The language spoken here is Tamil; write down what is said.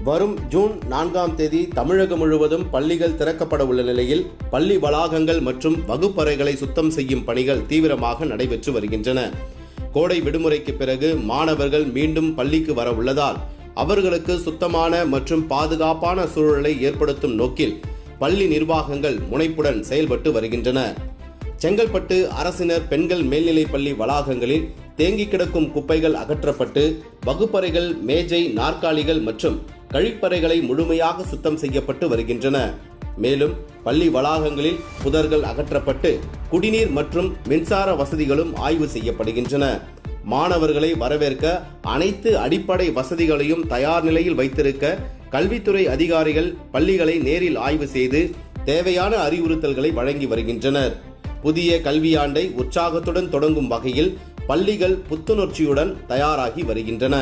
வரும் ஜூன் 4ஆம் தேதி தமிழகம் முழுவதும் பள்ளிகள் திறக்கப்பட உள்ள நிலையில் பள்ளி வளாகங்கள் மற்றும் வகுப்பறைகளை சுத்தம் செய்யும் பணிகள் தீவிரமாக நடைபெற்று வருகின்றன. கோடை விடுமுறைக்கு பிறகு மாணவர்கள் மீண்டும் பள்ளிக்கு வர உள்ளதால் அவர்களுக்கு சுத்தமான மற்றும் பாதுகாப்பான சூழலை ஏற்படுத்தும் நோக்கில் பள்ளி நிர்வாகங்கள் முனைப்புடன் செயல்பட்டு வருகின்றன. செங்கல்பட்டு அரசினர் பெண்கள் மேல்நிலைப் பள்ளி வளாகங்களில் தேங்கி கிடக்கும் குப்பைகள் அகற்றப்பட்டு வகுப்பறைகள், மேஜை, நாற்காலிகள் மற்றும் கழிப்பறைகளை முழுமையாக சுத்தம் செய்யப்பட்டு வருகின்றன. மேலும் பள்ளி வளாகங்களில் புதர்கள் அகற்றப்பட்டு குடிநீர் மற்றும் மின்சார வசதிகளும் ஆய்வு செய்யப்படுகின்றன. மாணவர்களை வரவேற்க அனைத்து அடிப்படை வசதிகளையும் தயார் நிலையில் வைத்திருக்க கல்வித்துறை அதிகாரிகள் பள்ளிகளை நேரில் ஆய்வு செய்து தேவையான அறிவுறுத்தல்களை வழங்கி வருகின்றனர். புதிய கல்வியாண்டை உற்சாகத்துடன் தொடங்கும் வகையில் பள்ளிகள் புத்துணர்ச்சியுடன் தயாராகி வருகின்றன.